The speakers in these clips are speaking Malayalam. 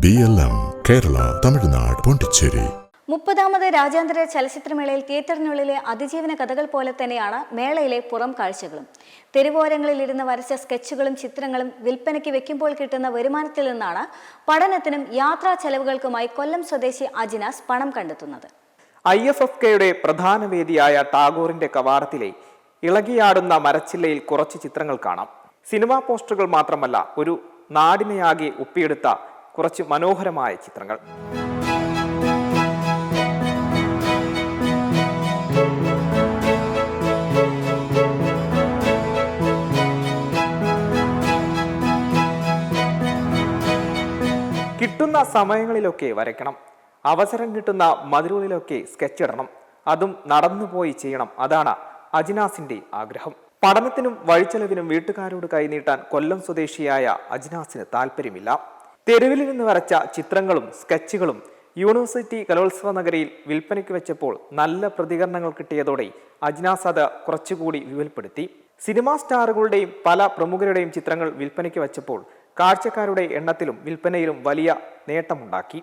BLM കേരള, തമിഴ്നാട്, പോണ്ടിച്ചേരി. 30ാമത് രാജ്യാന്തര ചലച്ചിത്രമേളയിൽ തിയേറ്ററിനുള്ളിലെ അതിജീവന കഥകൾ പോലെ തന്നെയാണ് മേളയിലെ പുറം കാഴ്ചകളും. തെരുവോരങ്ങളിൽ ഇരുന്ന് വരച്ച സ്കെച്ചുകളും ചിത്രങ്ങളും വിൽപ്പനയ്ക്ക് വെക്കുമ്പോൾ കിട്ടുന്ന വരുമാനത്തിൽ നിന്നാണ് പഠനത്തിനും യാത്രാ ചെലവുകൾക്കുമായി കൊല്ലം സ്വദേശി അജിനാസ് പണം കണ്ടെത്തുന്നത്. IFFKയുടെ പ്രധാന വേദിയായ ടാഗോറിന്റെ കവാടത്തിലെ ഇളകിയാടുന്ന മരച്ചില്ലയിൽ കുറച്ച് ചിത്രങ്ങൾ കാണാം. സിനിമാ പോസ്റ്ററുകൾ മാത്രമല്ല, ഒരു നാടിനെയാകെ ഒപ്പിയെടുത്ത കുറച്ച് മനോഹരമായ ചിത്രങ്ങൾ. കിട്ടുന്ന സമയങ്ങളിലൊക്കെ വരയ്ക്കണം, അവസരം കിട്ടുന്ന മതിലുകളിലൊക്കെ സ്കെച്ച് ഇടണം, അതും നടന്നുപോയി ചെയ്യണം. അതാണ് അജിനാസിന്റെ ആഗ്രഹം. പഠനത്തിനും വഴിച്ചെലവിനും വീട്ടുകാരോട് കൈനീട്ടാൻ കൊല്ലം സ്വദേശിയായ അജിനാസിന് താല്പര്യമില്ല. തെരുവിൽ നിന്ന് വരച്ച ചിത്രങ്ങളും സ്കെച്ചുകളും യൂണിവേഴ്സിറ്റി കലോത്സവ നഗരിയിൽ വിൽപ്പനയ്ക്ക് വെച്ചപ്പോൾ നല്ല പ്രതികരണങ്ങൾ കിട്ടിയതോടെ അജിനാസ് അത് കുറച്ചുകൂടി വിപുലപ്പെടുത്തി. സിനിമാ സ്റ്റാറുകളുടെയും പല പ്രമുഖരുടെയും ചിത്രങ്ങൾ വിൽപ്പനയ്ക്ക് വെച്ചപ്പോൾ കാഴ്ചക്കാരുടെ എണ്ണത്തിലും വിൽപ്പനയിലും വലിയ നേട്ടമുണ്ടാക്കി.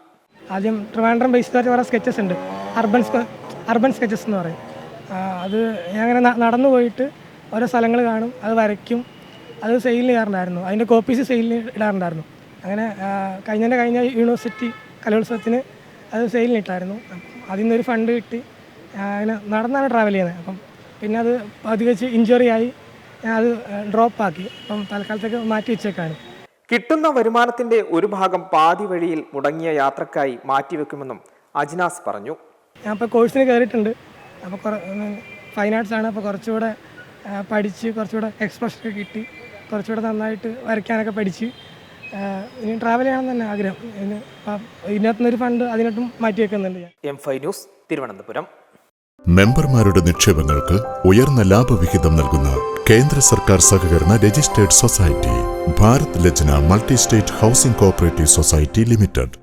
ആദ്യം ട്രിവാൻഡ്രം ബേസ്ഡ് കുറേ സ്കെച്ചസ് ഉണ്ട്, അർബൻ സ്കെച്ചസ് എന്ന് പറയും. അത് ഞാൻ അങ്ങനെ നടന്നു പോയിട്ട് ഓരോ സ്ഥലങ്ങൾ കാണും, അത് വരയ്ക്കും, അത് സെയിലിന് ചെയ്യാറുണ്ടായിരുന്നു. അതിൻ്റെ കോപ്പീസ് സെയിലിന് ഇടാറുണ്ടായിരുന്നു. അങ്ങനെ കഴിഞ്ഞ യൂണിവേഴ്സിറ്റി കലോത്സവത്തിന് അത് സെയിലിന് ഇട്ടായിരുന്നു. അതിൽ നിന്നൊരു ഫണ്ട് കിട്ടി അങ്ങനെ നടന്നാണ് ട്രാവൽ ചെയ്യുന്നത്. അപ്പം പിന്നെ അത് പതുക്കെ ഇഞ്ചുറി ആയി, ഞാൻ അത് ഡ്രോപ്പാക്കി. അപ്പം തൽക്കാലത്തേക്ക് മാറ്റി വെച്ചേക്കാണ്. കിട്ടുന്ന വരുമാനത്തിന്റെ ഒരു ഭാഗം പാതി വഴിയിൽ മുടങ്ങിയ യാത്രക്കായി മാറ്റിവെക്കുമെന്നും അജിനാസ് പറഞ്ഞു. ഞാൻ ഇപ്പോൾ കോഴ്സിന് കയറിയിട്ടുണ്ട്. അപ്പോൾ ഫൈൻ ആർട്സ് ആണ്. അപ്പോൾ കുറച്ചുകൂടെ പഠിച്ച് കുറച്ചുകൂടെ എക്സ്പ്രഷനൊക്കെ കിട്ടി, കുറച്ചുകൂടെ നന്നായിട്ട് വരയ്ക്കാനൊക്കെ പഠിച്ച് ഇനി ട്രാവൽ ചെയ്യണം തന്നെ ആഗ്രഹം. ഇതിനകത്തുനിന്നൊരു ഫണ്ട് അതിനോട്ടും മാറ്റി വെക്കുന്നുണ്ട്. M5 news, Thiruvananthapuram. മെമ്പർമാരുടെ നിക്ഷേപങ്ങൾക്ക് ഉയർന്ന ലാഭവിഹിതം നൽകുന്ന കേന്ദ്ര സർക്കാർ സഹകരണ registered society Bharat Lajna multi state housing cooperative society limited.